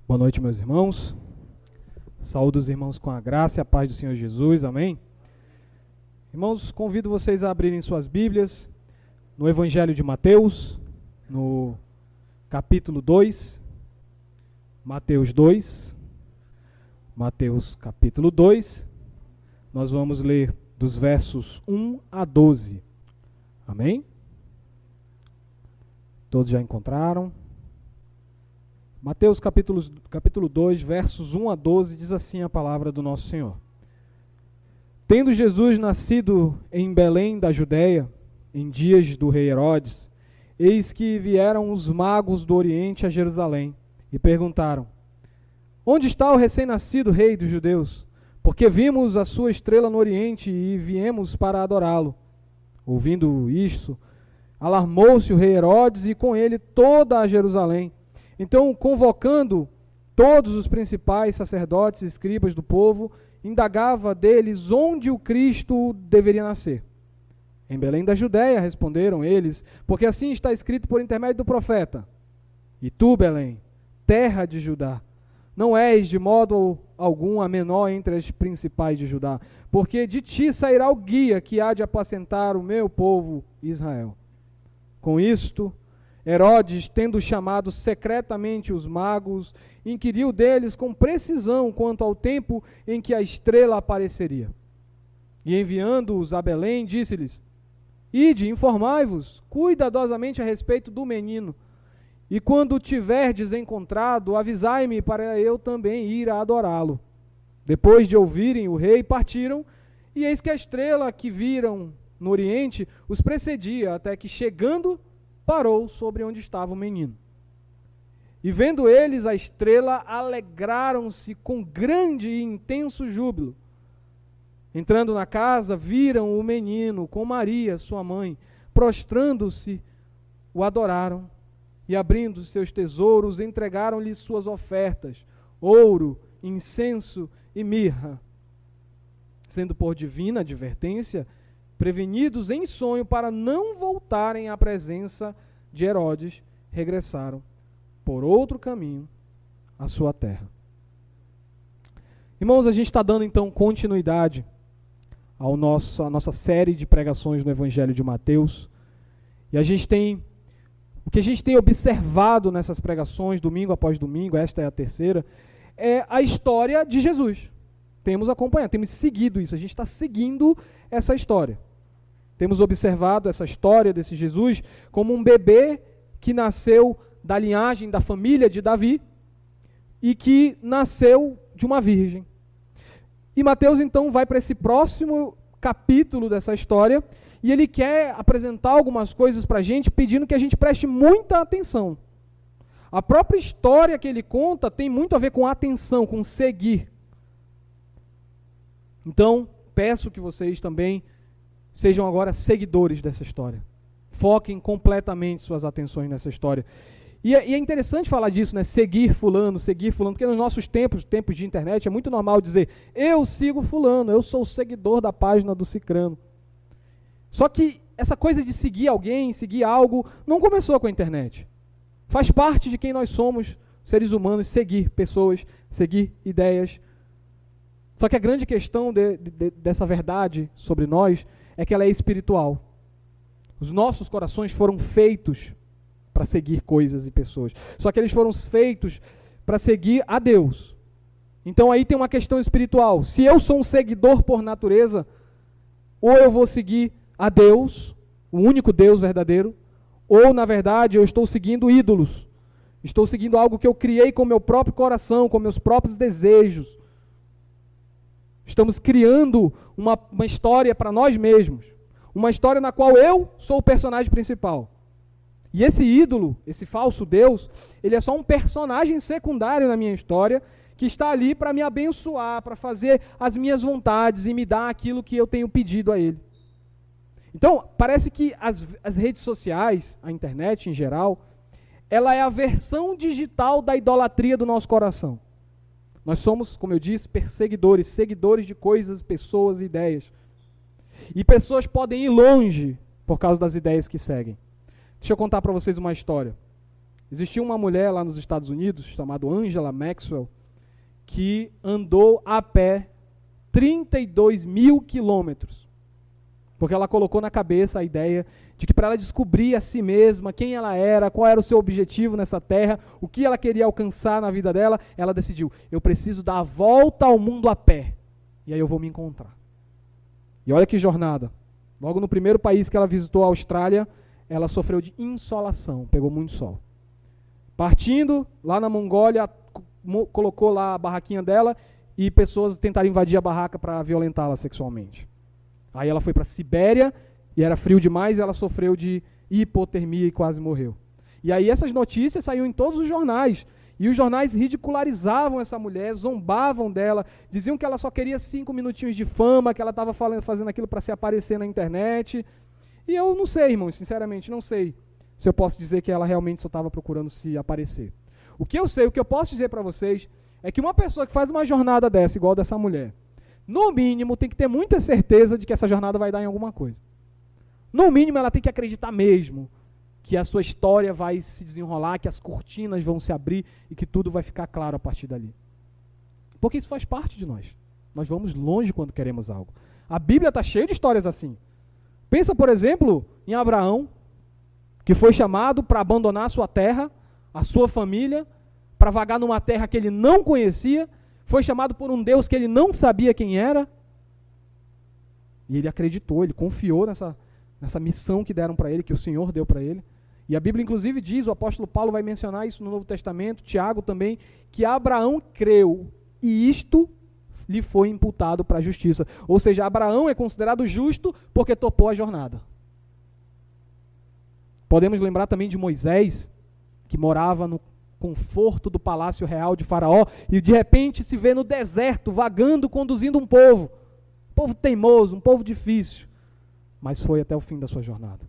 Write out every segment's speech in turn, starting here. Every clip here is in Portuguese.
Boa noite, meus irmãos. Saúdo os irmãos com a graça e a paz do Senhor Jesus. Amém? Irmãos, convido vocês a abrirem suas Bíblias no Evangelho de Mateus, no capítulo 2. Mateus capítulo 2. Nós vamos ler dos versos 1 a 12. Amém? Todos já encontraram? Mateus capítulo 2, versos 1 a 12, diz assim a palavra do nosso Senhor. Tendo Jesus nascido em Belém da Judéia, em dias do rei Herodes, eis que vieram os magos do Oriente a Jerusalém e perguntaram: Onde está o recém-nascido rei dos judeus? Porque vimos a sua estrela no Oriente e viemos para adorá-lo. Ouvindo isto, alarmou-se o rei Herodes e com ele toda a Jerusalém. Então, convocando todos os principais sacerdotes e escribas do povo, indagava deles onde o Cristo deveria nascer. Em Belém da Judéia, responderam eles, porque assim está escrito por intermédio do profeta. E tu, Belém, terra de Judá, não és de modo algum a menor entre as principais de Judá, porque de ti sairá o guia que há de apacentar o meu povo Israel. Com isto, Herodes, tendo chamado secretamente os magos, inquiriu deles com precisão quanto ao tempo em que a estrela apareceria. E enviando-os a Belém, disse-lhes: Ide, informai-vos cuidadosamente a respeito do menino, e quando o tiverdes encontrado, avisai-me para eu também ir a adorá-lo. Depois de ouvirem o rei, partiram, e eis que a estrela que viram no Oriente os precedia, até que, chegando, parou sobre onde estava o menino. E vendo eles a estrela, alegraram-se com grande e intenso júbilo. Entrando na casa, viram o menino com Maria, sua mãe. Prostrando-se, o adoraram e, abrindo seus tesouros, entregaram-lhe suas ofertas: ouro, incenso e mirra. Sendo por divina advertência prevenidos em sonho para não voltarem à presença de Herodes, regressaram por outro caminho à sua terra. Irmãos, a gente está dando então continuidade à nossa série de pregações no Evangelho de Mateus. E o que a gente tem observado nessas pregações, domingo após domingo, esta é a terceira, é a história de Jesus. Temos acompanhado, temos seguido isso, a gente está seguindo essa história. Temos observado essa história desse Jesus como um bebê que nasceu da linhagem da família de Davi e que nasceu de uma virgem. E Mateus então vai para esse próximo capítulo dessa história e ele quer apresentar algumas coisas para a gente, pedindo que a gente preste muita atenção. A própria história que ele conta tem muito a ver com atenção, com seguir. Então, peço que vocês também sejam agora seguidores dessa história. Foquem completamente suas atenções nessa história. E é interessante falar disso, né? Seguir fulano, porque nos nossos tempos de internet, é muito normal dizer: eu sigo fulano, eu sou o seguidor da página do cicrano. Só que essa coisa de seguir alguém, seguir algo, não começou com a internet. Faz parte de quem nós somos, seres humanos, seguir pessoas, seguir ideias. Só que a grande questão dessa verdade sobre nós é que ela é espiritual. Os nossos corações foram feitos para seguir coisas e pessoas. Só que eles foram feitos para seguir a Deus. Então aí tem uma questão espiritual. Se eu sou um seguidor por natureza, ou eu vou seguir a Deus, o único Deus verdadeiro, ou na verdade eu estou seguindo ídolos. Estou seguindo algo que eu criei com o meu próprio coração, com meus próprios desejos. Estamos criando uma história para nós mesmos. Uma história na qual eu sou o personagem principal. E esse ídolo, esse falso Deus, ele é só um personagem secundário na minha história, que está ali para me abençoar, para fazer as minhas vontades e me dar aquilo que eu tenho pedido a ele. Então, parece que as redes sociais, a internet em geral, ela é a versão digital da idolatria do nosso coração. Nós somos, como eu disse, perseguidores, seguidores de coisas, pessoas e ideias. E pessoas podem ir longe por causa das ideias que seguem. Deixa eu contar para vocês uma história. Existia uma mulher lá nos Estados Unidos, chamada Angela Maxwell, que andou a pé 32 mil quilômetros. Porque ela colocou na cabeça a ideia de que para ela descobrir a si mesma, quem ela era, qual era o seu objetivo nessa terra, o que ela queria alcançar na vida dela, ela decidiu, eu preciso dar a volta ao mundo a pé, e aí eu vou me encontrar. E olha que jornada. Logo no primeiro país que ela visitou, a Austrália, ela sofreu de insolação, pegou muito sol. Partindo, lá na Mongólia, colocou lá a barraquinha dela e pessoas tentaram invadir a barraca para violentá-la sexualmente. Aí ela foi para a Sibéria e era frio demais e ela sofreu de hipotermia e quase morreu. E aí essas notícias saíam em todos os jornais. E os jornais ridicularizavam essa mulher, zombavam dela, diziam que ela só queria 5 minutinhos de fama, que ela estava fazendo aquilo para se aparecer na internet. E eu não sei, irmãos, sinceramente, não sei se eu posso dizer que ela realmente só estava procurando se aparecer. O que eu sei, o que eu posso dizer para vocês, é que uma pessoa que faz uma jornada dessa, igual dessa mulher, no mínimo tem que ter muita certeza de que essa jornada vai dar em alguma coisa. No mínimo ela tem que acreditar mesmo que a sua história vai se desenrolar, que as cortinas vão se abrir e que tudo vai ficar claro a partir dali. Porque isso faz parte de nós. Nós vamos longe quando queremos algo. A Bíblia está cheia de histórias assim. Pensa, por exemplo, em Abraão, que foi chamado para abandonar a sua terra, a sua família, para vagar numa terra que ele não conhecia, foi chamado por um Deus que ele não sabia quem era, e ele acreditou, ele confiou nessa missão que deram para ele, que o Senhor deu para ele. E a Bíblia inclusive diz, o apóstolo Paulo vai mencionar isso no Novo Testamento, Tiago também, que Abraão creu, e isto lhe foi imputado para a justiça. Ou seja, Abraão é considerado justo porque topou a jornada. Podemos lembrar também de Moisés, que morava no conforto do palácio real de Faraó, e de repente se vê no deserto, vagando, conduzindo um povo teimoso, um povo difícil, mas foi até o fim da sua jornada.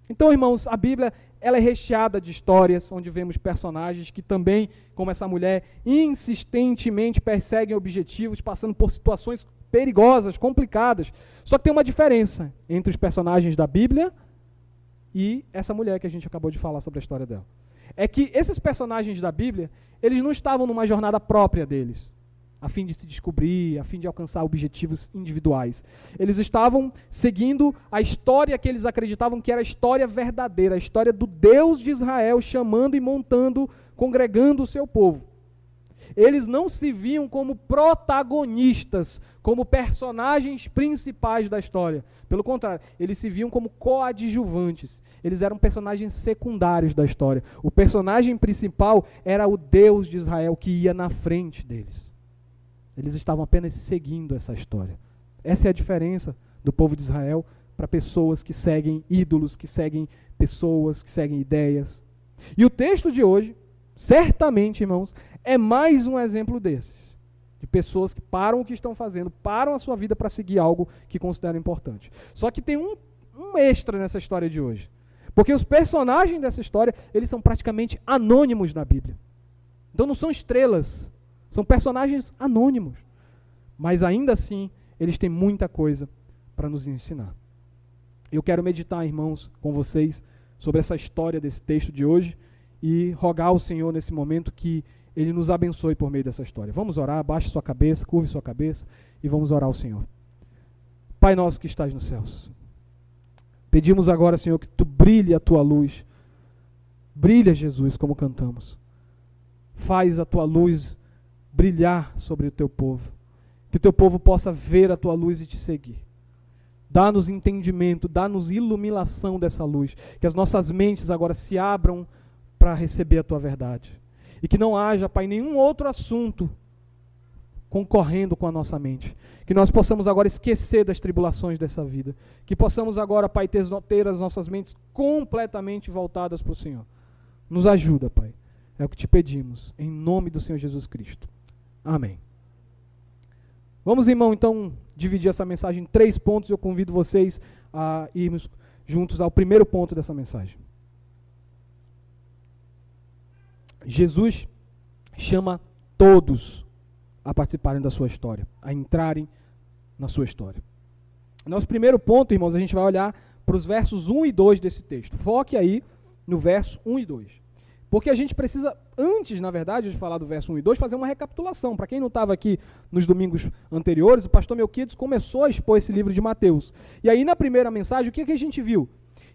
Então, irmãos, a Bíblia ela é recheada de histórias, onde vemos personagens que também, como essa mulher, insistentemente perseguem objetivos, passando por situações perigosas, complicadas. Só que tem uma diferença entre os personagens da Bíblia e essa mulher que a gente acabou de falar sobre a história dela. É que esses personagens da Bíblia, eles não estavam numa jornada própria deles, a fim de se descobrir, a fim de alcançar objetivos individuais. Eles estavam seguindo a história que eles acreditavam que era a história verdadeira, a história do Deus de Israel chamando e montando, congregando o seu povo. Eles não se viam como protagonistas, como personagens principais da história. Pelo contrário, eles se viam como coadjuvantes. Eles eram personagens secundários da história. O personagem principal era o Deus de Israel que ia na frente deles. Eles estavam apenas seguindo essa história. Essa é a diferença do povo de Israel para pessoas que seguem ídolos, que seguem pessoas, que seguem ideias. E o texto de hoje, certamente, irmãos, é mais um exemplo desses. De pessoas que param o que estão fazendo, param a sua vida para seguir algo que consideram importante. Só que tem um extra nessa história de hoje. Porque os personagens dessa história, eles são praticamente anônimos na Bíblia. Então não são estrelas, são personagens anônimos. Mas ainda assim, eles têm muita coisa para nos ensinar. Eu quero meditar, irmãos, com vocês sobre essa história desse texto de hoje e rogar ao Senhor nesse momento que Ele nos abençoe por meio dessa história. Vamos orar, abaixe sua cabeça, curve sua cabeça e vamos orar ao Senhor. Pai nosso que estás nos céus, pedimos agora, Senhor, que Tu brilhe a Tua luz. Brilha, Jesus, como cantamos. Faz a Tua luz brilhar sobre o Teu povo. Que o Teu povo possa ver a Tua luz e Te seguir. Dá-nos entendimento, dá-nos iluminação dessa luz. Que as nossas mentes agora se abram para receber a Tua verdade. E que não haja, Pai, nenhum outro assunto concorrendo com a nossa mente. Que nós possamos agora esquecer das tribulações dessa vida. Que possamos agora, Pai, ter as nossas mentes completamente voltadas para o Senhor. Nos ajuda, Pai. É o que Te pedimos, em nome do Senhor Jesus Cristo. Amém. Vamos, irmão, então, dividir essa mensagem em 3 pontos. Eu convido vocês a irmos juntos ao primeiro ponto dessa mensagem. Jesus chama todos a participarem da sua história, a entrarem na sua história. Nosso primeiro ponto, irmãos, a gente vai olhar para os versos 1 e 2 desse texto. Foque aí no verso 1 e 2. Porque a gente precisa, antes, na verdade, de falar do verso 1 e 2, fazer uma recapitulação. Para quem não estava aqui nos domingos anteriores, o pastor Melquiades começou a expor esse livro de Mateus. E aí, na primeira mensagem, o que a gente viu?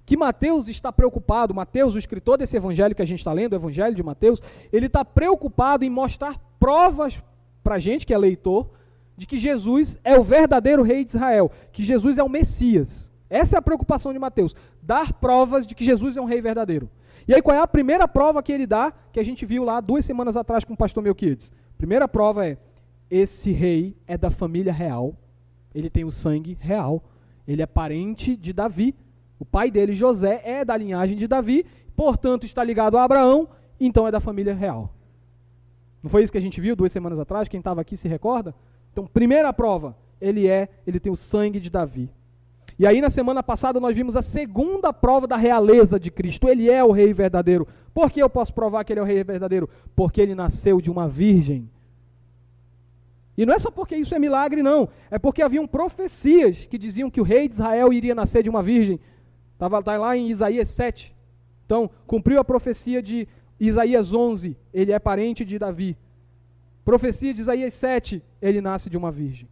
Que Mateus está preocupado, Mateus, o escritor desse evangelho que a gente está lendo, o evangelho de Mateus, ele está preocupado em mostrar provas para a gente, que é leitor, de que Jesus é o verdadeiro rei de Israel, que Jesus é o Messias. Essa é a preocupação de Mateus, dar provas de que Jesus é um rei verdadeiro. E aí qual é a primeira prova que ele dá, que a gente viu lá 2 semanas atrás com o pastor Melquiades? Primeira prova é, esse rei é da família real, ele tem o sangue real, ele é parente de Davi, o pai dele, José, é da linhagem de Davi, portanto está ligado a Abraão, então é da família real. Não foi isso que a gente viu 2 semanas atrás? Quem estava aqui se recorda? Então, primeira prova, ele tem o sangue de Davi. E aí na semana passada nós vimos a segunda prova da realeza de Cristo. Ele é o rei verdadeiro. Por que eu posso provar que ele é o rei verdadeiro? Porque ele nasceu de uma virgem. E não é só porque isso é milagre, não. É porque haviam profecias que diziam que o rei de Israel iria nascer de uma virgem. Está lá em Isaías 7. Então, cumpriu a profecia de Isaías 11. Ele é parente de Davi. Profecia de Isaías 7. Ele nasce de uma virgem.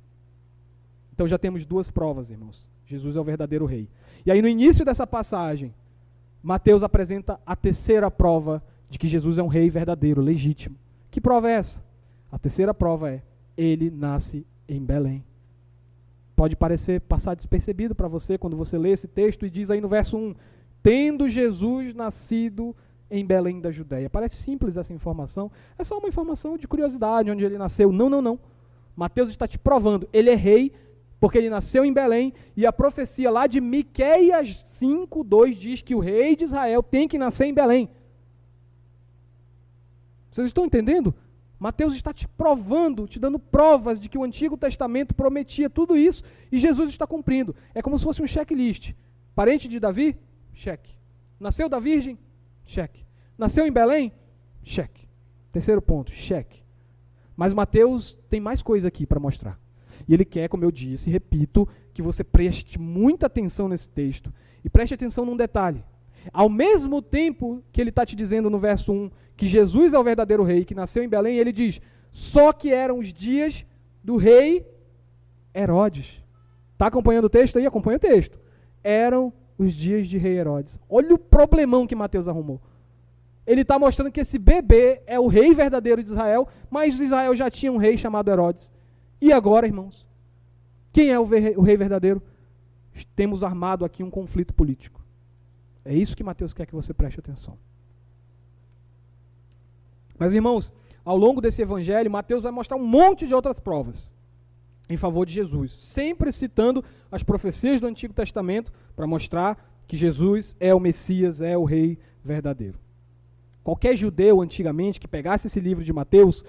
Então já temos 2 provas, irmãos. Jesus é o verdadeiro rei. E aí no início dessa passagem, Mateus apresenta a terceira prova de que Jesus é um rei verdadeiro, legítimo. Que prova é essa? A terceira prova é, ele nasce em Belém. Pode passar despercebido para você quando você lê esse texto e diz aí no verso 1, tendo Jesus nascido em Belém da Judéia. Parece simples essa informação, é só uma informação de curiosidade, onde ele nasceu. Não. Mateus está te provando, ele é rei, porque ele nasceu em Belém, e a profecia lá de Miqueias 5:2 diz que o rei de Israel tem que nascer em Belém. Vocês estão entendendo? Mateus está te provando, te dando provas de que o Antigo Testamento prometia tudo isso, e Jesus está cumprindo. É como se fosse um checklist. Parente de Davi? Cheque. Nasceu da virgem? Cheque. Nasceu em Belém? Cheque. Terceiro ponto, cheque. Mas Mateus tem mais coisa aqui para mostrar. E ele quer, como eu disse, repito, que você preste muita atenção nesse texto. E preste atenção num detalhe. Ao mesmo tempo que ele está te dizendo no verso 1 que Jesus é o verdadeiro rei, que nasceu em Belém, ele diz, só que eram os dias do rei Herodes. Está acompanhando o texto aí? Acompanha o texto. Eram os dias de rei Herodes. Olha o problemão que Mateus arrumou. Ele está mostrando que esse bebê é o rei verdadeiro de Israel, mas Israel já tinha um rei chamado Herodes. E agora, irmãos, quem é o rei verdadeiro? Temos armado aqui um conflito político. É isso que Mateus quer que você preste atenção. Mas, irmãos, ao longo desse evangelho, Mateus vai mostrar um monte de outras provas em favor de Jesus, sempre citando as profecias do Antigo Testamento para mostrar que Jesus é o Messias, é o rei verdadeiro. Qualquer judeu antigamente que pegasse esse livro de Mateus,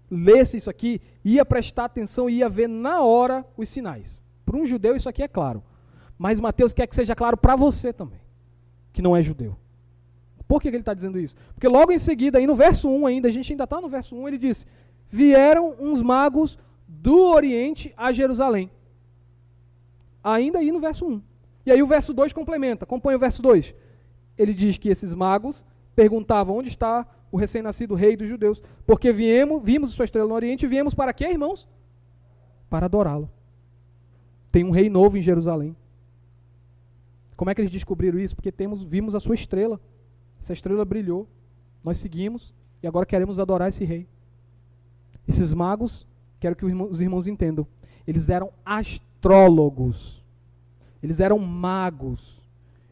lesse isso aqui, ia prestar atenção e ia ver na hora os sinais. Para um judeu isso aqui é claro. Mas Mateus quer que seja claro para você também, que não é judeu. Por que ele está dizendo isso? Porque logo em seguida, aí no verso 1 ainda, a gente ainda está no verso 1, ele diz, vieram uns magos do Oriente a Jerusalém. Ainda aí no verso 1. E aí o verso 2 complementa, acompanha o verso 2. Ele diz que esses magos perguntavam onde está o recém-nascido rei dos judeus, porque vimos sua estrela no Oriente e viemos para quê, irmãos? Para adorá-lo. Tem um rei novo em Jerusalém. Como é que eles descobriram isso? Porque vimos a sua estrela. Essa estrela brilhou, nós seguimos e agora queremos adorar esse rei. Esses magos, quero que os irmãos entendam, eles eram astrólogos, eles eram magos.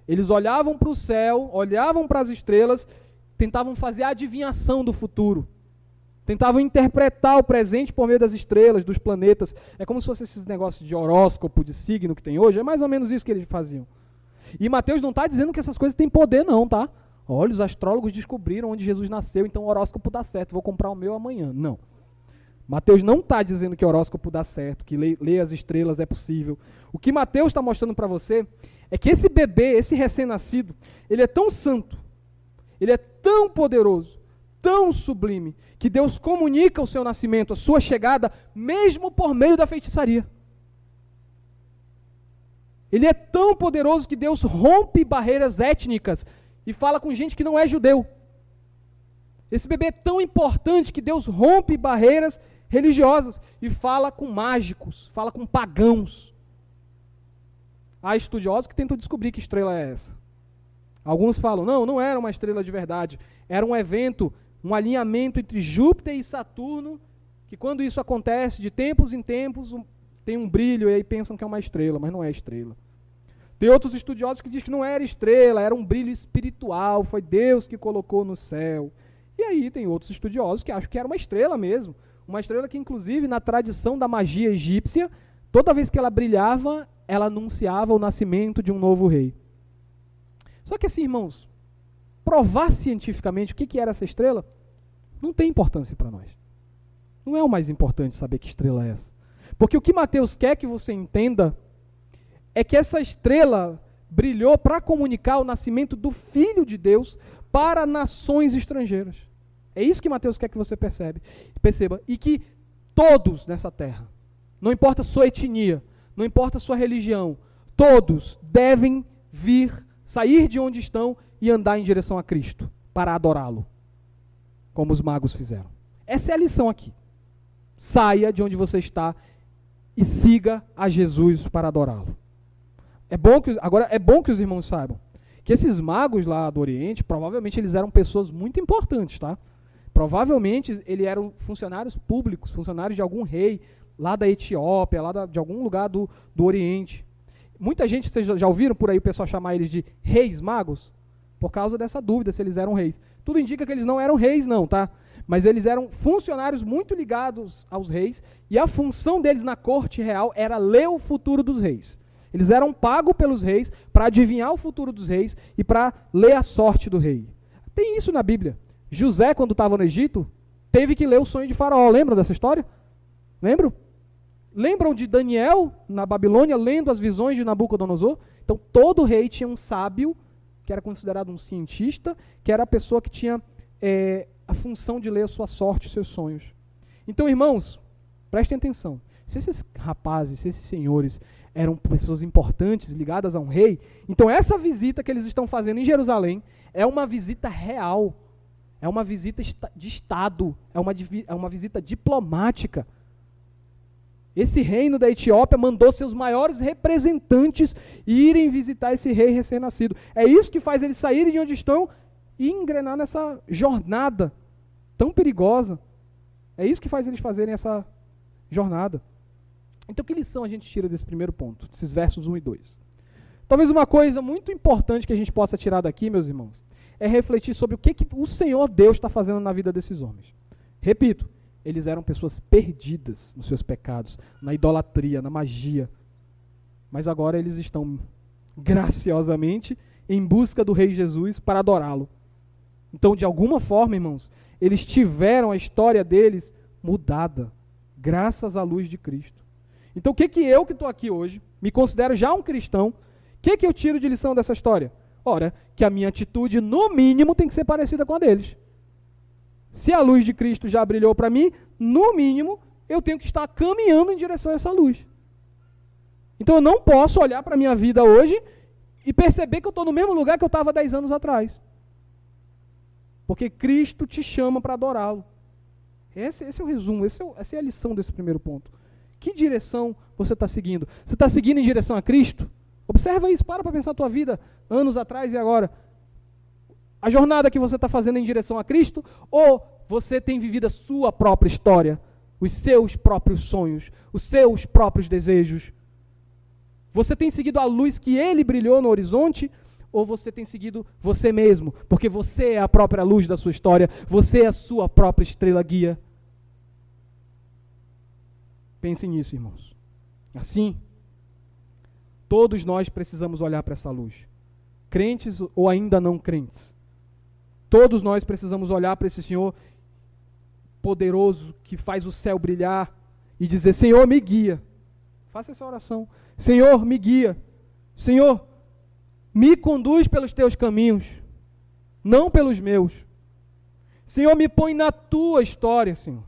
Eles olhavam para o céu, olhavam para as estrelas, tentavam fazer a adivinhação do futuro. Tentavam interpretar o presente por meio das estrelas, dos planetas. É como se fosse esses negócios de horóscopo, de signo que tem hoje. É mais ou menos isso que eles faziam. E Mateus não está dizendo que essas coisas têm poder não, tá? Olha, os astrólogos descobriram onde Jesus nasceu, então o horóscopo dá certo, vou comprar o meu amanhã. Não. Mateus não está dizendo que o horóscopo dá certo, que ler as estrelas é possível. O que Mateus está mostrando para você é que esse bebê, esse recém-nascido, ele é tão santo, ele é tão poderoso, tão sublime, que Deus comunica o seu nascimento, a sua chegada, mesmo por meio da feitiçaria. Ele é tão poderoso que Deus rompe barreiras étnicas e fala com gente que não é judeu. Esse bebê é tão importante que Deus rompe barreiras religiosas e fala com mágicos, fala com pagãos. Há estudiosos que tentam descobrir que estrela é essa. Alguns falam, não era uma estrela de verdade, era um evento, um alinhamento entre Júpiter e Saturno, que quando isso acontece, de tempos em tempos, tem um brilho, e aí pensam que é uma estrela, mas não é estrela. Tem outros estudiosos que dizem que não era estrela, era um brilho espiritual, foi Deus que colocou no céu. E aí tem outros estudiosos que acham que era uma estrela mesmo, uma estrela que inclusive na tradição da magia egípcia, toda vez que ela brilhava, ela anunciava o nascimento de um novo rei. Só que assim, irmãos, provar cientificamente o que era essa estrela não tem importância para nós. Não é o mais importante saber que estrela é essa. Porque o que Mateus quer que você entenda é que essa estrela brilhou para comunicar o nascimento do Filho de Deus para nações estrangeiras. É isso que Mateus quer que você perceba. E que todos nessa terra, não importa a sua etnia, não importa a sua religião, todos devem sair de onde estão e andar em direção a Cristo, para adorá-lo, como os magos fizeram. Essa é a lição aqui. Saia de onde você está e siga a Jesus para adorá-lo. Agora, é bom que os irmãos saibam que esses magos lá do Oriente, provavelmente eles eram pessoas muito importantes, tá? Provavelmente eles eram funcionários públicos, funcionários de algum rei, lá da Etiópia, de algum lugar do Oriente. Muita gente, vocês já ouviram por aí o pessoal chamar eles de reis magos? Por causa dessa dúvida se eles eram reis. Tudo indica que eles não eram reis não, tá? Mas eles eram funcionários muito ligados aos reis, e a função deles na corte real era ler o futuro dos reis. Eles eram pagos pelos reis para adivinhar o futuro dos reis e para ler a sorte do rei. Tem isso na Bíblia. José, quando estava no Egito, teve que ler o sonho de Faraó. Lembram dessa história? Lembram? Lembram de Daniel, na Babilônia, lendo as visões de Nabucodonosor? Então, todo rei tinha um sábio, que era considerado um cientista, que era a pessoa que tinha a função de ler a sua sorte, os seus sonhos. Então, irmãos, prestem atenção. Se esses rapazes, se esses senhores eram pessoas importantes, ligadas a um rei, então essa visita que eles estão fazendo em Jerusalém é uma visita real, é uma visita de Estado, é uma visita diplomática. Esse reino da Etiópia mandou seus maiores representantes irem visitar esse rei recém-nascido. É isso que faz eles saírem de onde estão e engrenar nessa jornada tão perigosa. É isso que faz eles fazerem essa jornada. Então, que lição a gente tira desse primeiro ponto, desses versos 1 e 2? Talvez uma coisa muito importante que a gente possa tirar daqui, meus irmãos, é refletir sobre o que o Senhor Deus está fazendo na vida desses homens. Repito, eles eram pessoas perdidas nos seus pecados, na idolatria, na magia. Mas agora eles estão graciosamente em busca do Rei Jesus para adorá-lo. Então, de alguma forma, irmãos, eles tiveram a história deles mudada, graças à luz de Cristo. Então, o que eu que estou aqui hoje, me considero já um cristão, o que eu tiro de lição dessa história? Ora, que a minha atitude, no mínimo, tem que ser parecida com a deles. Se a luz de Cristo já brilhou para mim, no mínimo, eu tenho que estar caminhando em direção a essa luz. Então, eu não posso olhar para a minha vida hoje e perceber que eu estou no mesmo lugar que eu estava 10 anos atrás. Porque Cristo te chama para adorá-lo. Esse é o resumo, essa é a lição desse primeiro ponto. Que direção você está seguindo? Você está seguindo em direção a Cristo? Observa isso, para pensar a tua vida, anos atrás e agora. A jornada que você está fazendo em direção a Cristo, ou você tem vivido a sua própria história, os seus próprios sonhos, os seus próprios desejos? Você tem seguido a luz que Ele brilhou no horizonte, ou você tem seguido você mesmo, porque você é a própria luz da sua história, você é a sua própria estrela guia? Pensem nisso, irmãos. Assim, todos nós precisamos olhar para essa luz. Crentes ou ainda não crentes. Todos nós precisamos olhar para esse Senhor poderoso que faz o céu brilhar e dizer: Senhor, me guia. Faça essa oração. Senhor, me guia. Senhor, me conduz pelos teus caminhos, não pelos meus. Senhor, me põe na tua história, Senhor.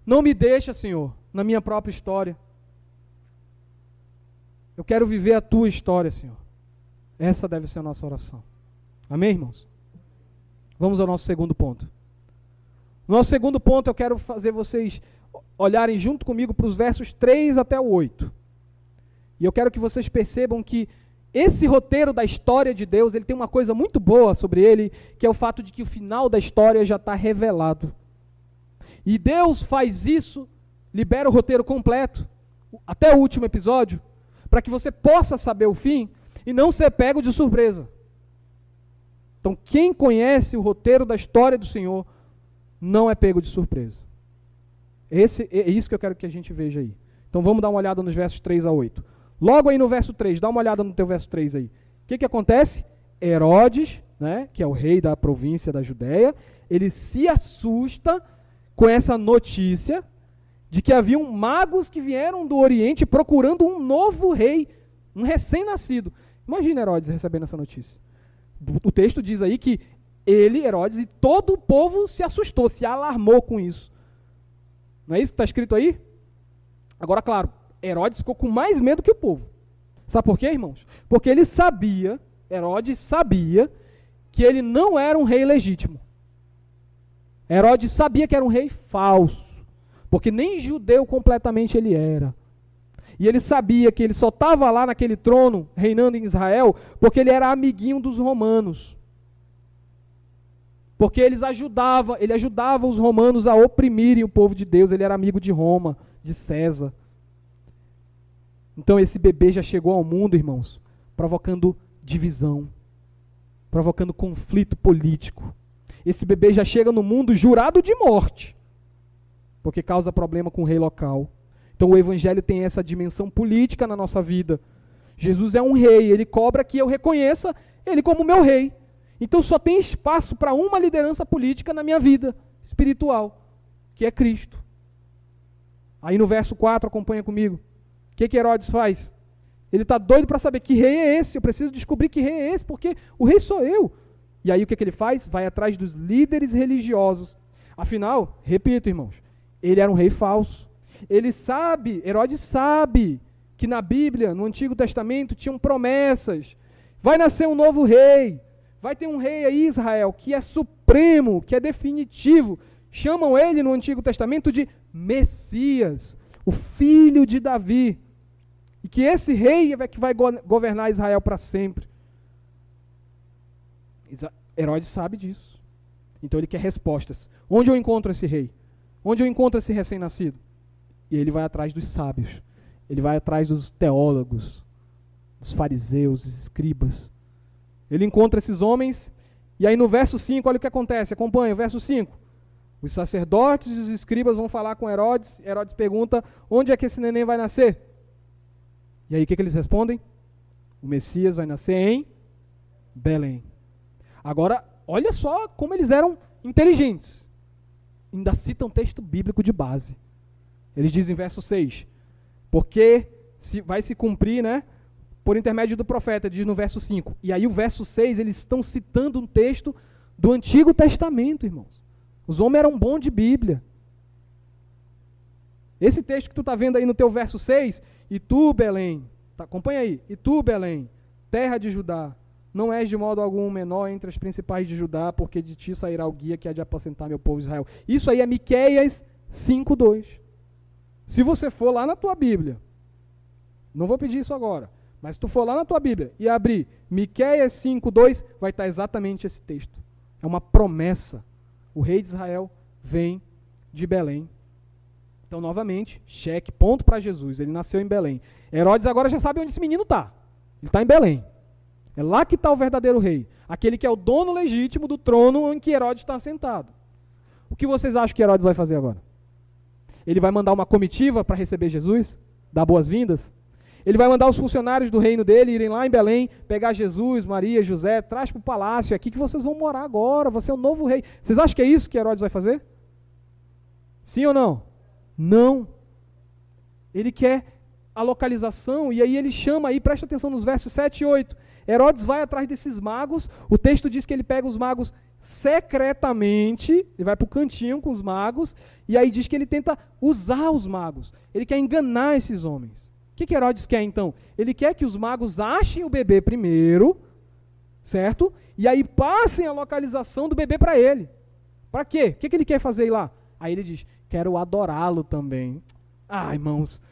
Não me deixa, Senhor, na minha própria história. Eu quero viver a tua história, Senhor. Essa deve ser a nossa oração. Amém, irmãos? Vamos ao nosso segundo ponto. Nosso segundo ponto, eu quero fazer vocês olharem junto comigo para os versos 3 até o 8. E eu quero que vocês percebam que esse roteiro da história de Deus, ele tem uma coisa muito boa sobre ele, que é o fato de que o final da história já está revelado. E Deus faz isso, libera o roteiro completo, até o último episódio, para que você possa saber o fim e não ser pego de surpresa. Então, quem conhece o roteiro da história do Senhor, não é pego de surpresa. É isso que eu quero que a gente veja aí. Então, vamos dar uma olhada nos versos 3 a 8. Logo aí no verso 3, dá uma olhada no teu verso 3 aí. O que acontece? Herodes, né, que é o rei da província da Judéia, ele se assusta com essa notícia de que haviam magos que vieram do Oriente procurando um novo rei, um recém-nascido. Imagina Herodes recebendo essa notícia. O texto diz aí que ele, Herodes, e todo o povo se assustou, se alarmou com isso. Não é isso que está escrito aí? Agora, claro, Herodes ficou com mais medo que o povo. Sabe por quê, irmãos? Porque ele sabia, Herodes sabia, que ele não era um rei legítimo. Herodes sabia que era um rei falso, porque nem judeu completamente ele era. E ele sabia que ele só estava lá naquele trono, reinando em Israel, porque ele era amiguinho dos romanos. Porque ele ajudava os romanos a oprimirem o povo de Deus, ele era amigo de Roma, de César. Então esse bebê já chegou ao mundo, irmãos, provocando divisão, provocando conflito político. Esse bebê já chega no mundo jurado de morte, porque causa problema com o rei local. Então o evangelho tem essa dimensão política na nossa vida. Jesus é um rei, ele cobra que eu reconheça ele como meu rei. Então só tem espaço para uma liderança política na minha vida espiritual, que é Cristo. Aí no verso 4, acompanha comigo. O que Herodes faz? Ele está doido para saber que rei é esse, eu preciso descobrir que rei é esse, porque o rei sou eu. E aí o que ele faz? Vai atrás dos líderes religiosos. Afinal, repito, irmãos, ele era um rei falso. Herodes sabe que na Bíblia, no Antigo Testamento, tinham promessas. Vai nascer um novo rei, vai ter um rei aí, Israel, que é supremo, que é definitivo. Chamam ele no Antigo Testamento de Messias, o filho de Davi. E que esse rei é que vai governar Israel para sempre. Herodes sabe disso. Então ele quer respostas. Onde eu encontro esse rei? Onde eu encontro esse recém-nascido? E ele vai atrás dos sábios. Ele vai atrás dos teólogos, dos fariseus, dos escribas. Ele encontra esses homens, e aí no verso 5, olha o que acontece, acompanha o verso 5. Os sacerdotes e os escribas vão falar com Herodes. Herodes pergunta, onde é que esse neném vai nascer? E aí o que eles respondem? O Messias vai nascer em Belém. Agora, olha só como eles eram inteligentes. Ainda citam texto bíblico de base. Eles dizem, verso 6, porque vai se cumprir, né, por intermédio do profeta, diz no verso 5. E aí o verso 6, eles estão citando um texto do Antigo Testamento, irmãos. Os homens eram bons de Bíblia. Esse texto que tu está vendo aí no teu verso 6, e tu, Belém, tá, acompanha aí, e tu, Belém, terra de Judá, não és de modo algum menor entre as principais de Judá, porque de ti sairá o guia que há de apacentar meu povo Israel. Isso aí é Miqueias 5:2. Se você for lá na tua Bíblia, não vou pedir isso agora, mas se tu for lá na tua Bíblia e abrir Miqueias 5:2, vai estar exatamente esse texto. É uma promessa. O rei de Israel vem de Belém. Então, novamente, cheque, ponto para Jesus. Ele nasceu em Belém. Herodes agora já sabe onde esse menino está. Ele está em Belém. É lá que está o verdadeiro rei. Aquele que é o dono legítimo do trono em que Herodes está sentado. O que vocês acham que Herodes vai fazer agora? Ele vai mandar uma comitiva para receber Jesus? Dar boas-vindas? Ele vai mandar os funcionários do reino dele irem lá em Belém, pegar Jesus, Maria, José, traz para o palácio, é aqui que vocês vão morar agora, você é o novo rei. Vocês acham que é isso que Herodes vai fazer? Sim ou não? Não. Ele quer a localização, e aí ele chama aí, presta atenção nos versos 7 e 8. Herodes vai atrás desses magos, o texto diz que ele pega os magos secretamente, ele vai para o cantinho com os magos, e aí diz que ele tenta usar os magos, ele quer enganar esses homens. O que Herodes quer então? Ele quer que os magos achem o bebê primeiro, certo? E aí passem a localização do bebê para ele. Para quê? O que ele quer fazer lá? Aí ele diz, quero adorá-lo também. Ah, irmãos,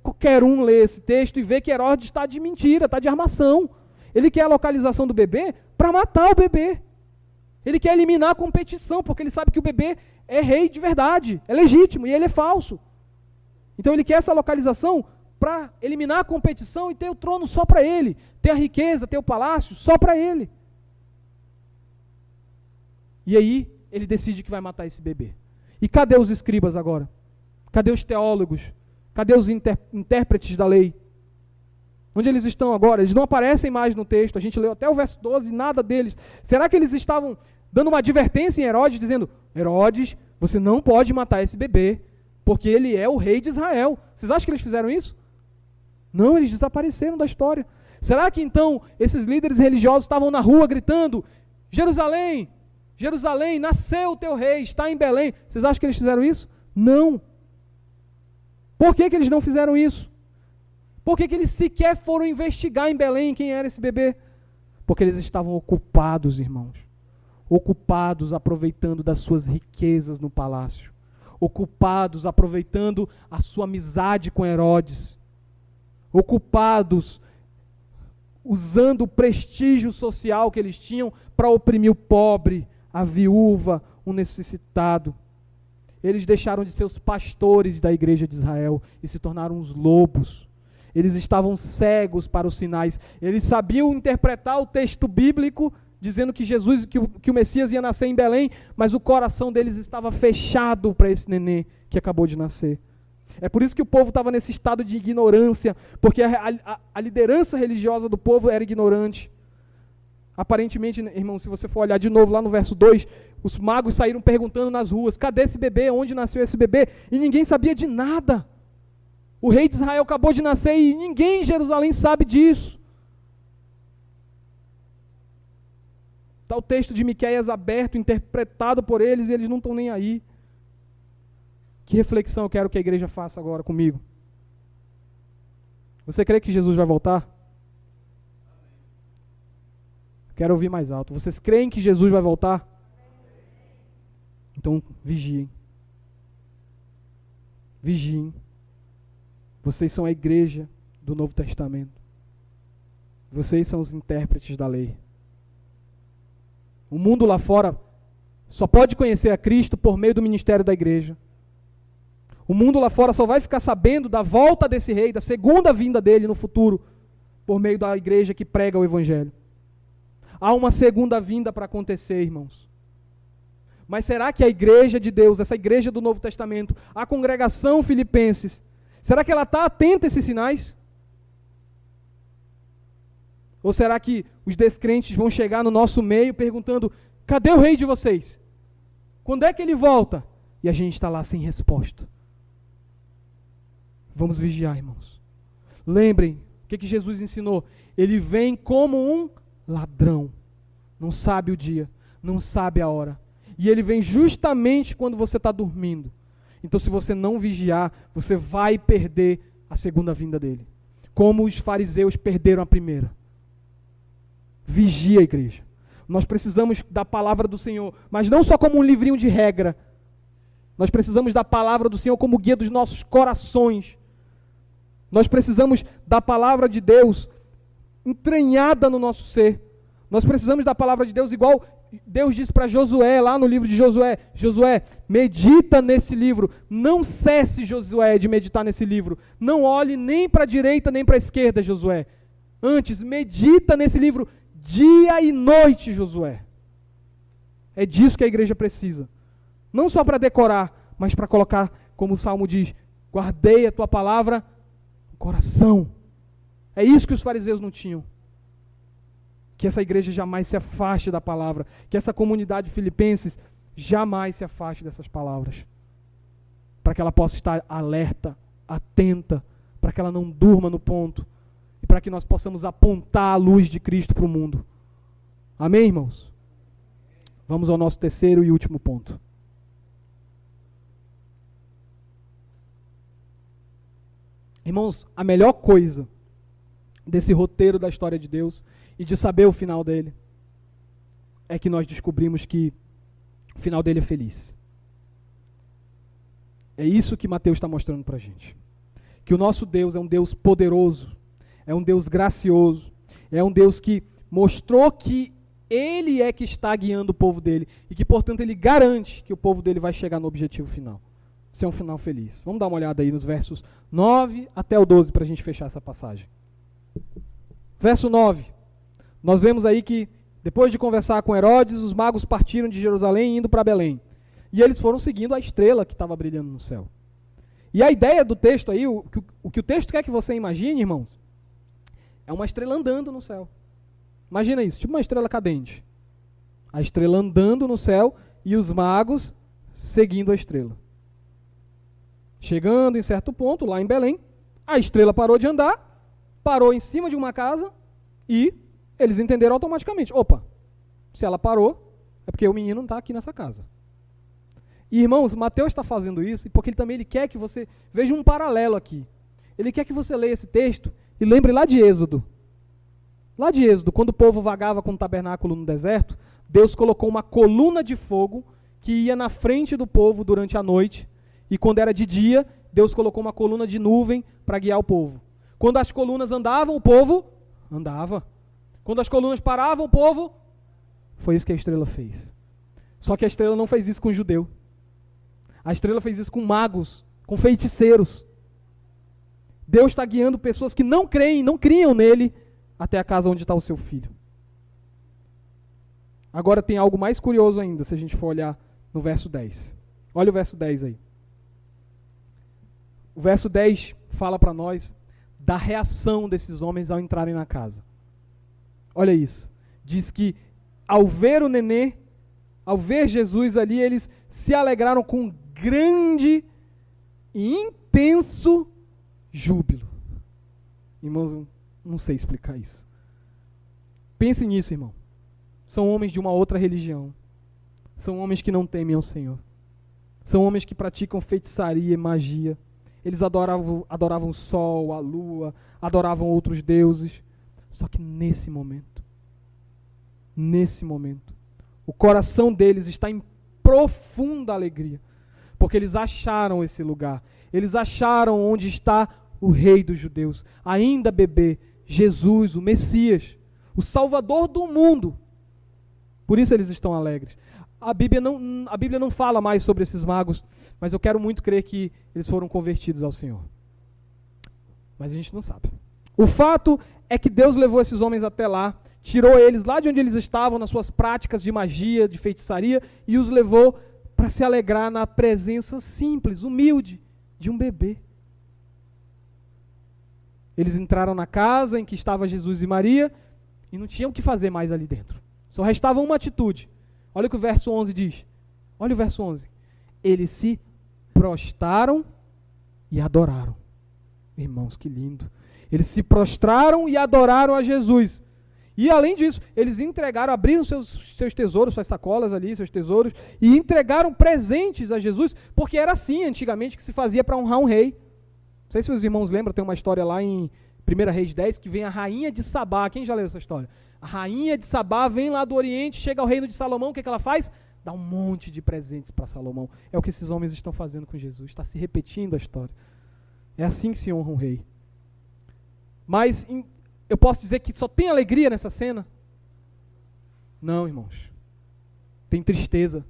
qualquer um lê esse texto e vê que Herodes está de mentira, está de armação. Ele quer a localização do bebê para matar o bebê. Ele quer eliminar a competição, porque ele sabe que o bebê é rei de verdade, é legítimo, e ele é falso. Então ele quer essa localização para eliminar a competição e ter o trono só para ele, ter a riqueza, ter o palácio só para ele. E aí ele decide que vai matar esse bebê. E cadê os escribas agora? Cadê os teólogos? Cadê os intérpretes da lei? Onde eles estão agora? Eles não aparecem mais no texto. A gente leu até o verso 12, nada deles. Será que eles estavam dando uma advertência em Herodes, dizendo, Herodes, você não pode matar esse bebê, porque ele é o rei de Israel. Vocês acham que eles fizeram isso? Não, eles desapareceram da história. Será que então esses líderes religiosos estavam na rua gritando, Jerusalém, Jerusalém, nasceu o teu rei, está em Belém. Vocês acham que eles fizeram isso? Não. Por que eles não fizeram isso? Por que eles sequer foram investigar em Belém quem era esse bebê? Porque eles estavam ocupados, irmãos. Ocupados aproveitando das suas riquezas no palácio. Ocupados aproveitando a sua amizade com Herodes. Ocupados usando o prestígio social que eles tinham para oprimir o pobre, a viúva, o necessitado. Eles deixaram de ser os pastores da igreja de Israel e se tornaram os lobos. Eles estavam cegos para os sinais. Eles sabiam interpretar o texto bíblico, dizendo que Jesus, que o Messias ia nascer em Belém, mas o coração deles estava fechado para esse nenê que acabou de nascer. É por isso que o povo estava nesse estado de ignorância, porque a liderança religiosa do povo era ignorante. Aparentemente, irmão, se você for olhar de novo lá no verso 2, os magos saíram perguntando nas ruas, cadê esse bebê, onde nasceu esse bebê? E ninguém sabia de nada. O rei de Israel acabou de nascer e ninguém em Jerusalém sabe disso. Está o texto de Miqueias aberto, interpretado por eles, e eles não estão nem aí. Que reflexão eu quero que a igreja faça agora comigo? Você crê que Jesus vai voltar? Quero ouvir mais alto. Vocês creem que Jesus vai voltar? Então, vigiem. Vigiem. Vocês são a igreja do Novo Testamento. Vocês são os intérpretes da lei. O mundo lá fora só pode conhecer a Cristo por meio do ministério da igreja. O mundo lá fora só vai ficar sabendo da volta desse rei, da segunda vinda dele no futuro, por meio da igreja que prega o evangelho. Há uma segunda vinda para acontecer, irmãos. Mas será que a igreja de Deus, essa igreja do Novo Testamento, a congregação filipenses, será que ela está atenta a esses sinais? Ou será que os descrentes vão chegar no nosso meio perguntando, cadê o rei de vocês? Quando é que ele volta? E a gente está lá sem resposta. Vamos vigiar, irmãos. Lembrem, o que Jesus ensinou? Ele vem como um ladrão. Não sabe o dia, não sabe a hora. E ele vem justamente quando você está dormindo. Então, se você não vigiar, você vai perder a segunda vinda dele. Como os fariseus perderam a primeira. Vigia, igreja. Nós precisamos da palavra do Senhor, mas não só como um livrinho de regra. Nós precisamos da palavra do Senhor como guia dos nossos corações. Nós precisamos da palavra de Deus entranhada no nosso ser. Nós precisamos da palavra de Deus igual Deus disse para Josué, lá no livro de Josué, Josué, medita nesse livro, não cesse, Josué, de meditar nesse livro, não olhe nem para a direita nem para a esquerda, Josué, antes, medita nesse livro, dia e noite, Josué. É disso que a igreja precisa, não só para decorar, mas para colocar, como o Salmo diz, guardei a tua palavra no coração. É isso que os fariseus não tinham. Que essa igreja jamais se afaste da palavra, que essa comunidade filipenses jamais se afaste dessas palavras, para que ela possa estar alerta, atenta, para que ela não durma no ponto, e para que nós possamos apontar a luz de Cristo para o mundo. Amém, irmãos? Vamos ao nosso terceiro e último ponto. Irmãos, a melhor coisa desse roteiro da história de Deus e de saber o final dele é que nós descobrimos que o final dele é feliz. É isso que Mateus está mostrando para a gente. Que o nosso Deus é um Deus poderoso, é um Deus gracioso, é um Deus que mostrou que Ele é que está guiando o povo dele e que, portanto, Ele garante que o povo dele vai chegar no objetivo final. Isso é um final feliz. Vamos dar uma olhada aí nos versos 9 até o 12 para a gente fechar essa passagem. Verso 9. Nós vemos aí que, depois de conversar com Herodes, os magos partiram de Jerusalém indo para Belém. E eles foram seguindo a estrela que estava brilhando no céu. E a ideia do texto aí, o que o texto quer que você imagine, irmãos, é uma estrela andando no céu. Imagina isso, tipo uma estrela cadente. A estrela andando no céu e os magos seguindo a estrela. Chegando em certo ponto, lá em Belém, a estrela parou de andar, parou em cima de uma casa e eles entenderam automaticamente. Opa, se ela parou, é porque o menino não está aqui nessa casa. E, irmãos, Mateus está fazendo isso porque ele quer que você veja um paralelo aqui. Ele quer que você leia esse texto e lembre lá de Êxodo. Lá de Êxodo, quando o povo vagava com o tabernáculo no deserto, Deus colocou uma coluna de fogo que ia na frente do povo durante a noite. E quando era de dia, Deus colocou uma coluna de nuvem para guiar o povo. Quando as colunas andavam, o povo andava. Quando as colunas paravam, o povo... Foi isso que a estrela fez. Só que a estrela não fez isso com o judeu. A estrela fez isso com magos, com feiticeiros. Deus está guiando pessoas que não creem, não criam nele, até a casa onde está o seu filho. Agora tem algo mais curioso ainda, se a gente for olhar no verso 10. Olha o verso 10 aí. O verso 10 fala para nós da reação desses homens ao entrarem na casa. Olha isso. Diz que ao ver o nenê, ao ver Jesus ali, eles se alegraram com grande e intenso júbilo. Irmãos, não sei explicar isso. Pense nisso, irmão. São homens de uma outra religião. São homens que não temem ao Senhor. São homens que praticam feitiçaria e magia. Eles adoravam o sol, a lua, adoravam outros deuses. Só que nesse momento, o coração deles está em profunda alegria. Porque eles acharam esse lugar. Eles acharam onde está o Rei dos Judeus. Ainda bebê, Jesus, o Messias, o Salvador do mundo. Por isso eles estão alegres. A Bíblia não fala mais sobre esses magos, mas eu quero muito crer que eles foram convertidos ao Senhor. Mas a gente não sabe. O fato é que Deus levou esses homens até lá, tirou eles lá de onde eles estavam, nas suas práticas de magia, de feitiçaria, e os levou para se alegrar na presença simples, humilde, de um bebê. Eles entraram na casa em que estava Jesus e Maria, e não tinham o que fazer mais ali dentro. Só restava uma atitude. Olha o que o verso 11 diz. Olha o verso 11. Eles se prostraram e adoraram. Irmãos, que lindo. Eles se prostraram e adoraram a Jesus. E além disso, eles entregaram, abriram seus tesouros, suas sacolas ali, seus tesouros, e entregaram presentes a Jesus, porque era assim antigamente que se fazia para honrar um rei. Não sei se os irmãos lembram, tem uma história lá em 1 Reis 10, que vem a rainha de Sabá. Quem já leu essa história? A rainha de Sabá vem lá do Oriente, chega ao reino de Salomão, o que ela faz? Dá um monte de presentes para Salomão. É o que esses homens estão fazendo com Jesus, está se repetindo a história. É assim que se honra um rei. Mas eu posso dizer que só tem alegria nessa cena? Não, irmãos. Tem tristeza,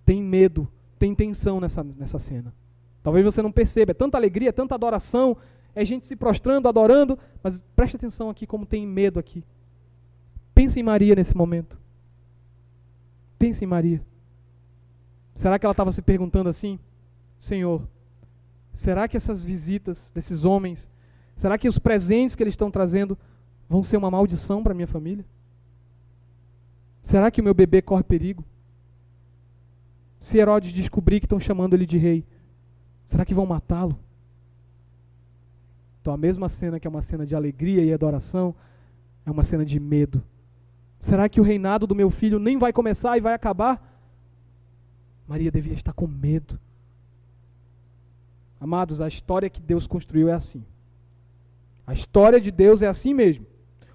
tem medo, tem tensão nessa cena. Talvez você não perceba, é tanta alegria, é tanta adoração, é gente se prostrando, adorando, mas preste atenção aqui como tem medo aqui. Pense em Maria nesse momento. Pense em Maria. Será que ela estava se perguntando assim? Senhor, será que essas visitas desses homens, será que os presentes que eles estão trazendo vão ser uma maldição para a minha família? Será que o meu bebê corre perigo? Se Herodes descobrir que estão chamando ele de rei, será que vão matá-lo? Então a mesma cena que é uma cena de alegria e adoração, é uma cena de medo. Será que o reinado do meu filho nem vai começar e vai acabar? Maria devia estar com medo. Amados, a história que Deus construiu é assim. A história de Deus é assim mesmo.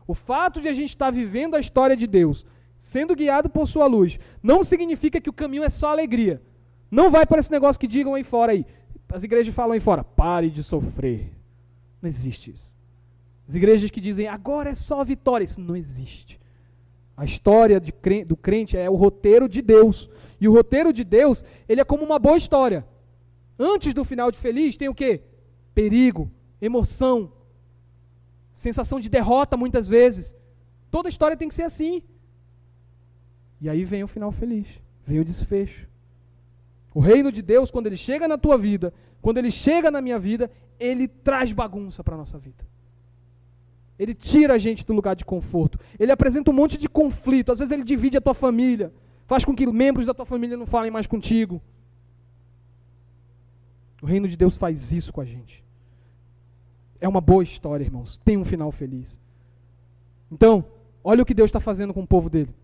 O fato de a gente estar vivendo a história de Deus sendo guiado por sua luz, não significa que o caminho é só alegria. Não vai para esse negócio que digam aí fora aí. As igrejas falam aí fora, pare de sofrer. Não existe isso. As igrejas que dizem, agora é só vitória. Isso não existe. A história do crente é o roteiro de Deus. E o roteiro de Deus, ele é como uma boa história. Antes do final de feliz, tem o quê? Perigo, emoção, sensação de derrota muitas vezes. Toda história tem que ser assim. E aí vem o final feliz, vem o desfecho. O reino de Deus, quando ele chega na tua vida, quando ele chega na minha vida, ele traz bagunça para a nossa vida. Ele tira a gente do lugar de conforto. Ele apresenta um monte de conflito. Às vezes ele divide a tua família, faz com que membros da tua família não falem mais contigo. O reino de Deus faz isso com a gente. É uma boa história, irmãos. Tem um final feliz. Então, olha o que Deus está fazendo com o povo dele.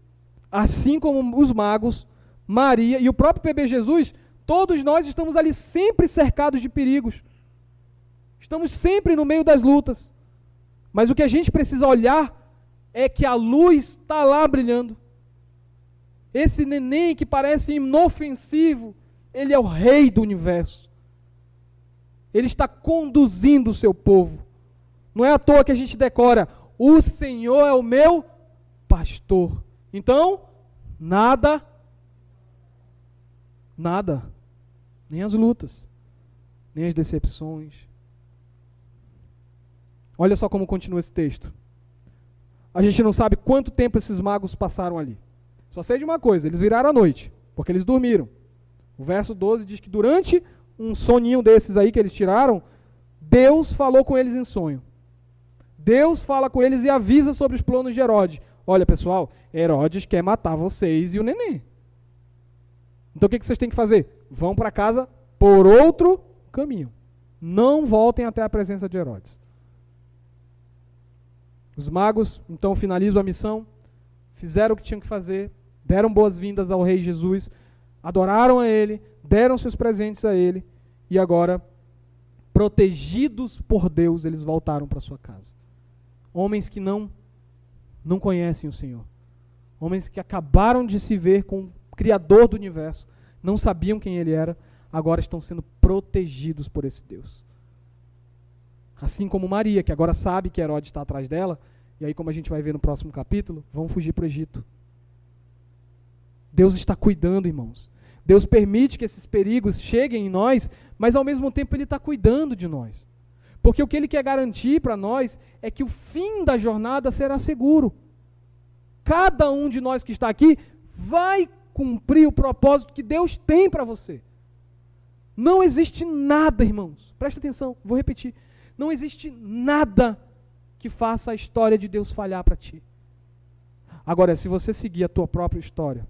Assim como os magos, Maria e o próprio bebê Jesus, todos nós estamos ali sempre cercados de perigos. Estamos sempre no meio das lutas. Mas o que a gente precisa olhar é que a luz está lá brilhando. Esse neném que parece inofensivo, ele é o rei do universo. Ele está conduzindo o seu povo. Não é à toa que a gente decora, o Senhor é o meu pastor. Então, nada, nem as lutas, nem as decepções. Olha só como continua esse texto. A gente não sabe quanto tempo esses magos passaram ali. Só sei de uma coisa, eles viraram à noite, porque eles dormiram. O verso 12 diz que durante um soninho desses aí que eles tiraram, Deus falou com eles em sonho. Deus fala com eles e avisa sobre os planos de Herodes. Olha, pessoal, Herodes quer matar vocês e o neném. Então o que vocês têm que fazer? Vão para casa por outro caminho. Não voltem até a presença de Herodes. Os magos, então, finalizam a missão, fizeram o que tinham que fazer, deram boas-vindas ao rei Jesus, adoraram a ele, deram seus presentes a ele, e agora, protegidos por Deus, eles voltaram para sua casa. Homens que não conhecem o Senhor. Homens que acabaram de se ver com o Criador do universo, não sabiam quem ele era, agora estão sendo protegidos por esse Deus. Assim como Maria, que agora sabe que Herodes está atrás dela, e aí, como a gente vai ver no próximo capítulo, vão fugir para o Egito. Deus está cuidando, irmãos. Deus permite que esses perigos cheguem em nós, mas ao mesmo tempo Ele está cuidando de nós. Porque o que Ele quer garantir para nós é que o fim da jornada será seguro. Cada um de nós que está aqui vai cumprir o propósito que Deus tem para você. Não existe nada, irmãos, presta atenção, vou repetir. Não existe nada que faça a história de Deus falhar para ti. Agora, se você seguir a tua própria história,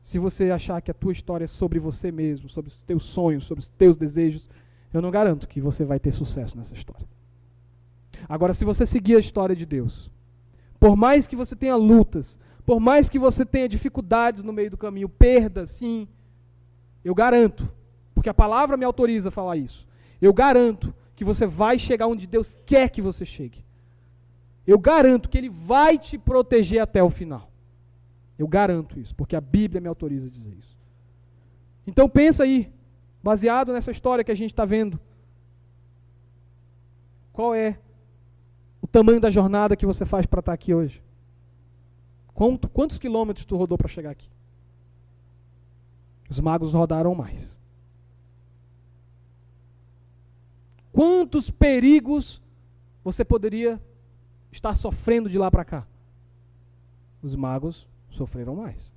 se você achar que a tua história é sobre você mesmo, sobre os teus sonhos, sobre os teus desejos, eu não garanto que você vai ter sucesso nessa história. Agora, se você seguir a história de Deus, por mais que você tenha lutas, por mais que você tenha dificuldades no meio do caminho, perdas, sim, eu garanto, porque a palavra me autoriza a falar isso, eu garanto que você vai chegar onde Deus quer que você chegue. Eu garanto que Ele vai te proteger até o final. Eu garanto isso, porque a Bíblia me autoriza a dizer isso. Então pensa aí, baseado nessa história que a gente está vendo, qual é o tamanho da jornada que você faz para estar aqui hoje? Quantos quilômetros tu rodou para chegar aqui? Os magos rodaram mais. Quantos perigos você poderia estar sofrendo de lá para cá? Os magos sofreram mais.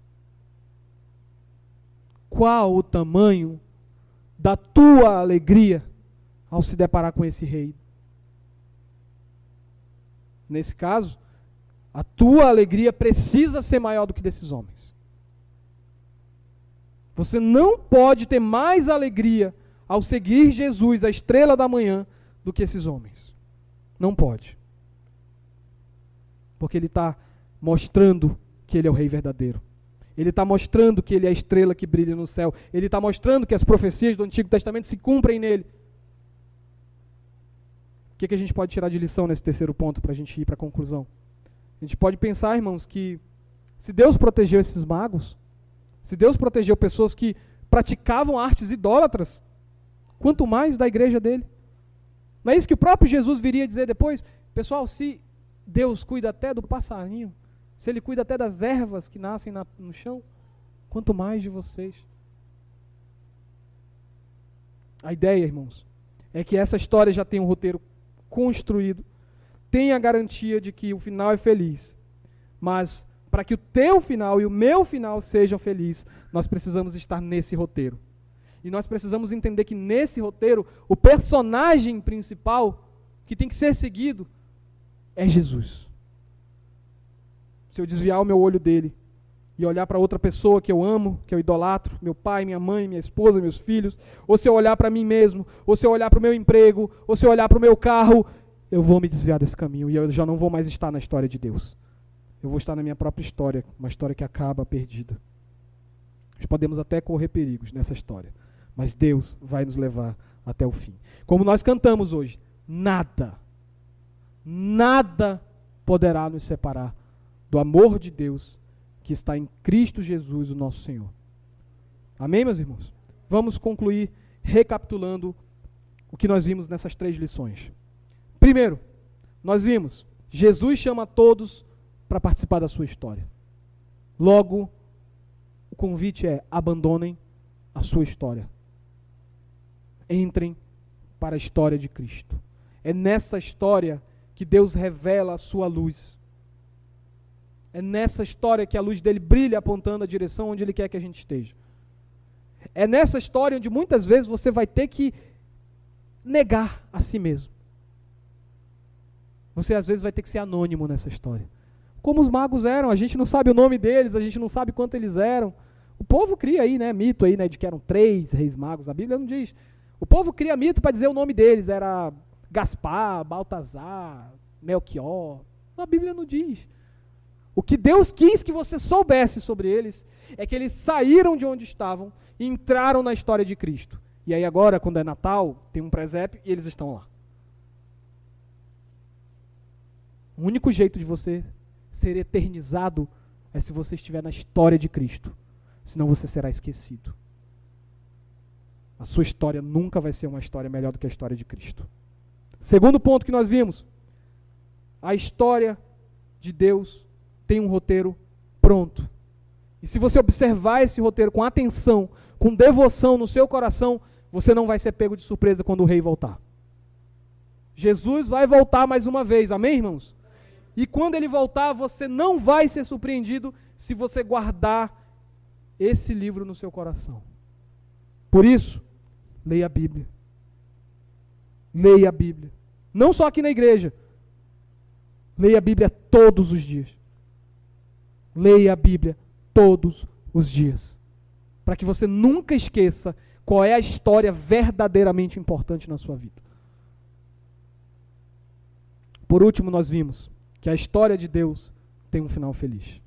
Qual o tamanho da tua alegria ao se deparar com esse rei? Nesse caso, a tua alegria precisa ser maior do que desses homens. Você não pode ter mais alegria ao seguir Jesus, a estrela da manhã, do que esses homens. Não pode. Porque Ele está mostrando que Ele é o Rei verdadeiro. Ele está mostrando que Ele é a estrela que brilha no céu. Ele está mostrando que as profecias do Antigo Testamento se cumprem nele. O que a gente pode tirar de lição nesse terceiro ponto para a gente ir para a conclusão? A gente pode pensar, irmãos, que Se Deus protegeu esses magos, se Deus protegeu pessoas que praticavam artes idólatras, quanto mais da igreja dele. Não é isso que o próprio Jesus viria dizer depois? Pessoal, se Deus cuida até do passarinho, se Ele cuida até das ervas que nascem no chão, quanto mais de vocês. A ideia, irmãos, é que essa história já tem um roteiro construído, tem a garantia de que o final é feliz, mas para que o teu final e o meu final sejam felizes, nós precisamos estar nesse roteiro. E nós precisamos entender que nesse roteiro, o personagem principal que tem que ser seguido é Jesus. Se eu desviar o meu olho dele e olhar para outra pessoa que eu amo, que eu idolatro, meu pai, minha mãe, minha esposa, meus filhos, ou se eu olhar para mim mesmo, ou se eu olhar para o meu emprego, ou se eu olhar para o meu carro, eu vou me desviar desse caminho e eu já não vou mais estar na história de Deus. Eu vou estar na minha própria história, uma história que acaba perdida. Nós podemos até correr perigos nessa história, mas Deus vai nos levar até o fim. Como nós cantamos hoje, nada poderá nos separar do amor de Deus que está em Cristo Jesus, o nosso Senhor. Amém, meus irmãos? Vamos concluir recapitulando o que nós vimos nessas 3 lições. Primeiro, nós vimos, Jesus chama todos para participar da sua história. Logo, o convite é: abandonem a sua história. Entrem para a história de Cristo. É nessa história que Deus revela a sua luz. É nessa história que a luz dele brilha apontando a direção onde ele quer que a gente esteja. É nessa história onde muitas vezes você vai ter que negar a si mesmo. Você às vezes vai ter que ser anônimo nessa história. Como os magos eram, a gente não sabe o nome deles, a gente não sabe quanto eles eram. O povo cria aí, mito aí, de que eram 3 reis magos, a Bíblia não diz. O povo cria mito para dizer o nome deles, era Gaspar, Baltazar, Melquior. A Bíblia não diz. O que Deus quis que você soubesse sobre eles é que eles saíram de onde estavam e entraram na história de Cristo. E aí agora, quando é Natal, tem um presépio e eles estão lá. O único jeito de você ser eternizado é se você estiver na história de Cristo. Senão você será esquecido. A sua história nunca vai ser uma história melhor do que a história de Cristo. Segundo ponto que nós vimos. A história de Deus tem um roteiro pronto. E se você observar esse roteiro com atenção, com devoção no seu coração, você não vai ser pego de surpresa quando o rei voltar. Jesus vai voltar mais uma vez, amém, irmãos? E quando ele voltar, você não vai ser surpreendido se você guardar esse livro no seu coração. Por isso, leia a Bíblia. Leia a Bíblia. Não só aqui na igreja. Leia a Bíblia todos os dias. Leia a Bíblia todos os dias. Para que você nunca esqueça qual é a história verdadeiramente importante na sua vida. Por último, nós vimos que a história de Deus tem um final feliz.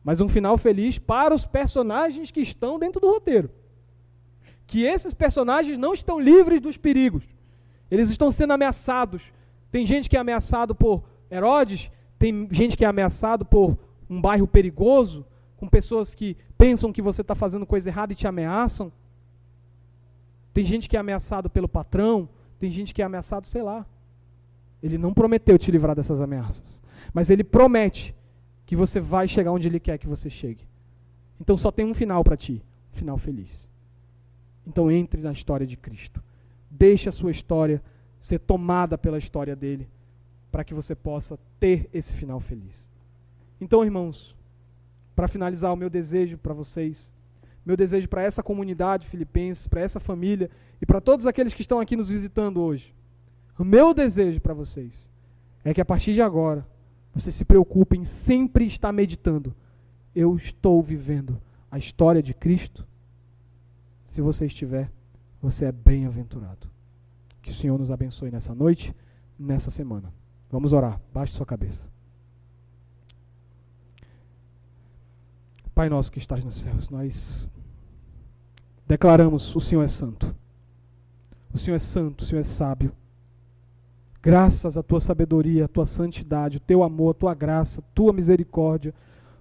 Mas um final feliz para os personagens que estão dentro do roteiro. Que esses personagens não estão livres dos perigos. Eles estão sendo ameaçados. Tem gente que é ameaçado por Herodes, tem gente que é ameaçado por um bairro perigoso, com pessoas que pensam que você está fazendo coisa errada e te ameaçam. Tem gente que é ameaçado pelo patrão, tem gente que é ameaçado, sei lá. Ele não prometeu te livrar dessas ameaças, mas ele promete que você vai chegar onde ele quer que você chegue. Então só tem um final para ti, um final feliz. Então entre na história de Cristo. Deixe a sua história ser tomada pela história dele, para que você possa ter esse final feliz. Então, irmãos, para finalizar, o meu desejo para vocês, meu desejo para essa comunidade filipenses, para essa família e para todos aqueles que estão aqui nos visitando hoje, o meu desejo para vocês é que a partir de agora, vocês se preocupem em sempre estar meditando. Eu estou vivendo a história de Cristo? Se você estiver, você é bem-aventurado. Que o Senhor nos abençoe nessa noite, nessa semana. Vamos orar. Baixe sua cabeça. Pai nosso que estás nos céus, nós declaramos: o Senhor é santo. O Senhor é santo, o Senhor é sábio. Graças à tua sabedoria, à tua santidade, o teu amor, a tua graça, a tua misericórdia,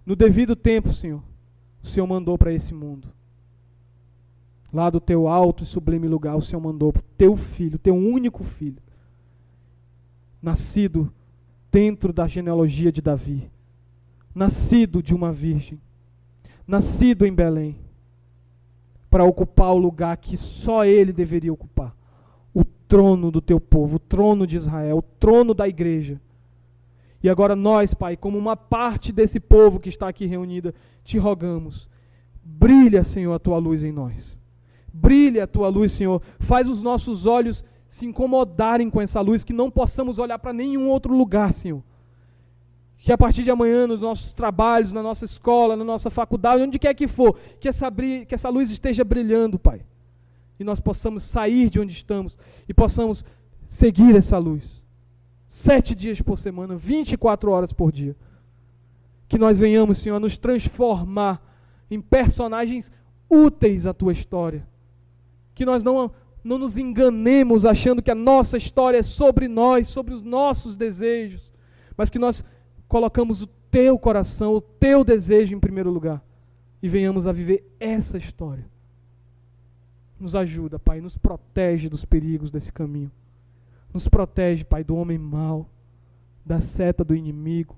no devido tempo, Senhor, o Senhor mandou para esse mundo. Lá do teu alto e sublime lugar, o Senhor mandou para o teu filho, teu único filho, nascido dentro da genealogia de Davi, nascido de uma virgem, nascido em Belém, para ocupar o lugar que só ele deveria ocupar, o trono do teu povo, o trono de Israel, o trono da igreja. E agora nós, Pai, como uma parte desse povo que está aqui reunida, te rogamos, brilha, Senhor, a tua luz em nós. Brilha a tua luz, Senhor. Faz os nossos olhos se incomodarem com essa luz, que não possamos olhar para nenhum outro lugar, Senhor. Que a partir de amanhã, nos nossos trabalhos, na nossa escola, na nossa faculdade, onde quer que for, que essa luz esteja brilhando, Pai. E nós possamos sair de onde estamos e possamos seguir essa luz. 7 dias por semana, 24 horas por dia. Que nós venhamos, Senhor, a nos transformar em personagens úteis à tua história. Que nós não nos enganemos achando que a nossa história é sobre nós, sobre os nossos desejos, mas que nós colocamos o teu coração, o teu desejo em primeiro lugar e venhamos a viver essa história. Nos ajuda, Pai, nos protege dos perigos desse caminho. Nos protege, Pai, do homem mau, da seta do inimigo,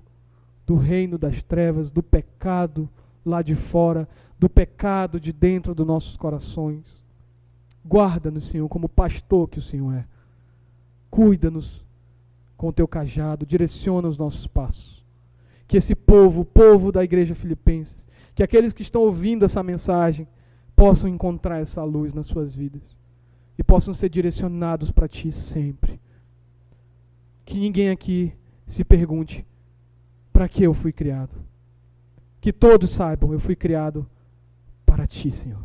do reino das trevas, do pecado lá de fora, do pecado de dentro dos nossos corações. Guarda-nos, Senhor, como pastor que o Senhor é. Cuida-nos com o teu cajado, direciona os nossos passos. Que esse povo, o povo da igreja filipenses, que aqueles que estão ouvindo essa mensagem, possam encontrar essa luz nas suas vidas e possam ser direcionados para ti sempre. Que ninguém aqui se pergunte, para que eu fui criado? Que todos saibam, eu fui criado para ti, Senhor.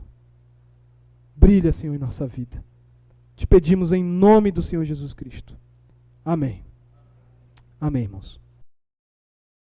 Brilha, Senhor, em nossa vida. Te pedimos em nome do Senhor Jesus Cristo. Amém. Amém, irmãos.